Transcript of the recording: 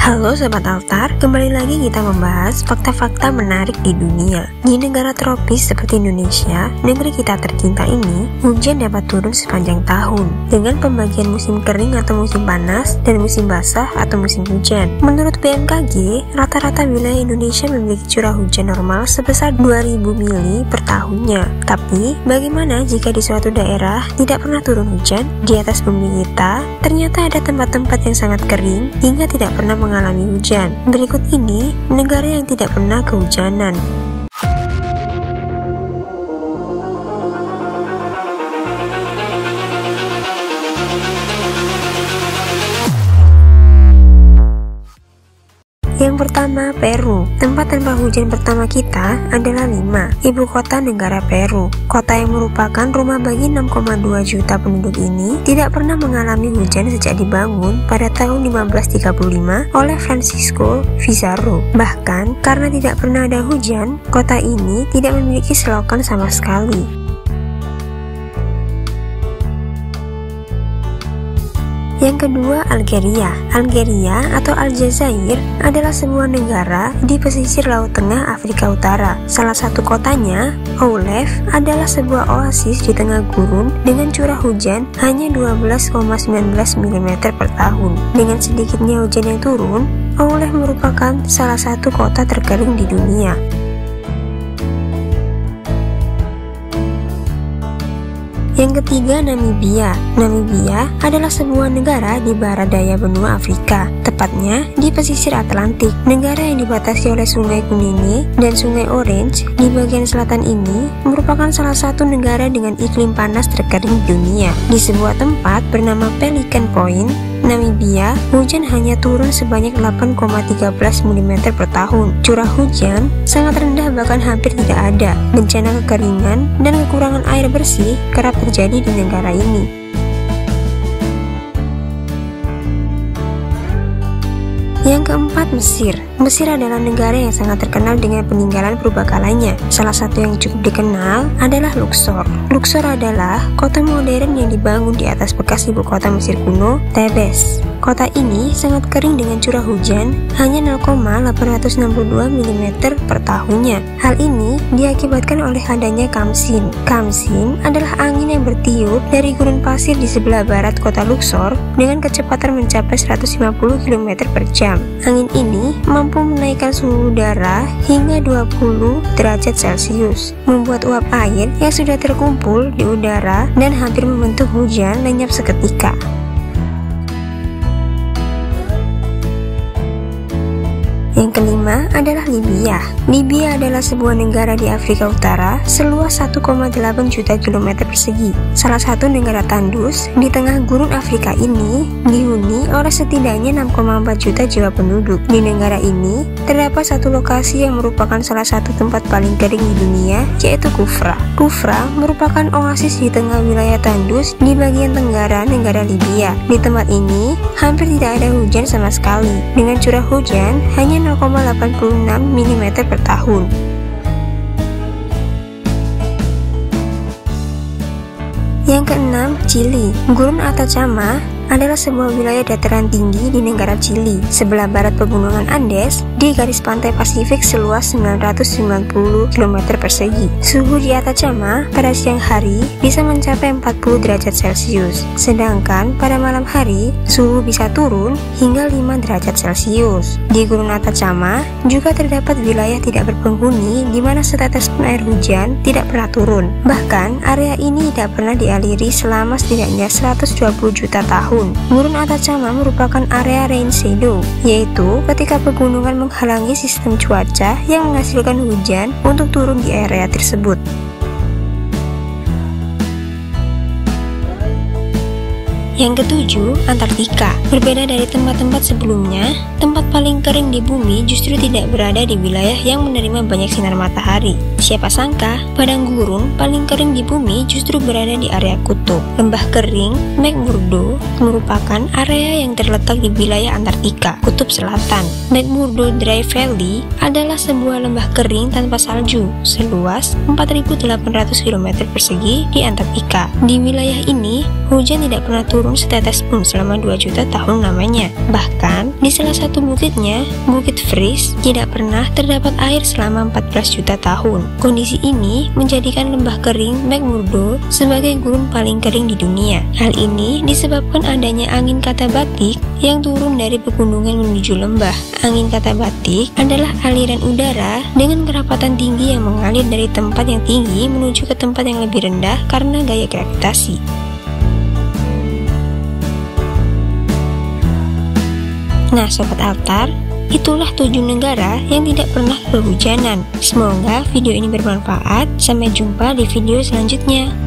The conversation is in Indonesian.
Halo Sobat Altar, kembali lagi kita membahas fakta-fakta menarik di dunia. Di negara tropis seperti Indonesia, negeri kita tercinta ini, hujan dapat turun sepanjang tahun dengan pembagian musim kering atau musim panas dan musim basah atau musim hujan. Menurut BMKG, rata-rata wilayah Indonesia memiliki curah hujan normal sebesar 2000 mili per tahunnya. Tapi, bagaimana jika di suatu daerah tidak pernah turun hujan? Di atas bumi kita, ternyata ada tempat-tempat yang sangat kering hingga tidak pernah mengalami hujan. Berikut ini negara yang tidak pernah kehujanan. Yang pertama, Peru. Tempat tanpa hujan pertama kita adalah Lima, ibu kota negara Peru. Kota yang merupakan rumah bagi 6,2 juta penduduk ini tidak pernah mengalami hujan sejak dibangun pada tahun 1535 oleh Francisco Pizarro. Bahkan, karena tidak pernah ada hujan, kota ini tidak memiliki selokan sama sekali. Yang kedua, Algeria. Algeria atau Aljazair adalah sebuah negara di pesisir Laut Tengah Afrika Utara. Salah satu kotanya, Oulef, adalah sebuah oasis di tengah gurun dengan curah hujan hanya 12,19 mm per tahun. Dengan sedikitnya hujan yang turun, Oulef merupakan salah satu kota terkering di dunia. Yang ketiga, Namibia. Namibia adalah sebuah negara di barat daya benua Afrika, tepatnya di pesisir Atlantik. Negara yang dibatasi oleh Sungai Kunene dan Sungai Orange di bagian selatan ini merupakan salah satu negara dengan iklim panas terkering di dunia. Di sebuah tempat bernama Pelican Point, Namibia, hujan hanya turun sebanyak 8,13 mm per tahun. Curah hujan sangat rendah, bahkan hampir tidak ada. Bencana kekeringan dan kekurangan air bersih kerap terjadi di negara ini. Yang keempat, Mesir. Mesir adalah negara yang sangat terkenal dengan peninggalan purbakalanya. Salah satu yang cukup dikenal adalah Luxor. Luxor adalah kota modern yang dibangun di atas bekas ibu kota Mesir kuno, Thebes. Kota ini sangat kering dengan curah hujan hanya 0,862 mm per tahunnya. Hal ini diakibatkan oleh adanya kamsin. Kamsin adalah angin yang bertiup dari gurun pasir di sebelah barat kota Luxor dengan kecepatan mencapai 150 km per jam. Angin ini mampu menaikkan suhu udara hingga 20 derajat Celcius, membuat uap air yang sudah terkumpul di udara dan hampir membentuk hujan lenyap seketika. Yang kelima adalah Libya. Libya adalah sebuah negara di Afrika Utara seluas 1,8 juta kilometer persegi. Salah satu negara tandus di tengah gurun Afrika ini dihuni oleh setidaknya 6,4 juta jiwa penduduk. Di negara ini terdapat satu lokasi yang merupakan salah satu tempat paling kering di dunia, yaitu Kufra. Kufra merupakan oasis di tengah wilayah tandus di bagian tenggara negara Libya. Di tempat ini hampir tidak ada hujan sama sekali, dengan curah hujan hanya 0,86 mm per tahun. Yang keenam, Chili. Gurun Atacama adalah sebuah wilayah dataran tinggi di negara Chili, sebelah barat pegunungan Andes di garis pantai Pasifik seluas 990 km persegi. Suhu di Atacama pada siang hari bisa mencapai 40 derajat Celcius, sedangkan pada malam hari suhu bisa turun hingga 5 derajat Celcius. Di Gunung Atacama juga terdapat wilayah tidak berpenghuni di mana setetes pun air hujan tidak pernah turun. Bahkan area ini tidak pernah dialiri selama setidaknya 120 juta tahun. Gurun Atacama merupakan area rain shadow, yaitu ketika pegunungan menghalangi sistem cuaca yang menghasilkan hujan untuk turun di area tersebut. Yang ketujuh, Antartika. Berbeda dari tempat-tempat sebelumnya, tempat paling kering di bumi justru tidak berada di wilayah yang menerima banyak sinar matahari. Siapa sangka, padang gurun paling kering di bumi justru berada di area kutub. Lembah kering McMurdo merupakan area yang terletak di wilayah Antartika, kutub selatan. McMurdo Dry Valley adalah sebuah lembah kering tanpa salju seluas 4.800 km persegi di Antartika. Di wilayah ini, hujan tidak pernah turun setetes pun selama 2 juta tahun lamanya. Bahkan, di salah satu bukit Selanjutnya, Bukit Fris tidak pernah terdapat air selama 14 juta tahun. Kondisi ini menjadikan lembah kering McMurdo sebagai gurun paling kering di dunia. Hal ini disebabkan adanya angin katabatik yang turun dari pegunungan menuju lembah. Angin katabatik adalah aliran udara dengan kerapatan tinggi yang mengalir dari tempat yang tinggi menuju ke tempat yang lebih rendah karena gaya gravitasi. Nah, Sobat Altar, itulah 7 negara yang tidak pernah kehujanan. Semoga video ini bermanfaat. Sampai jumpa di video selanjutnya.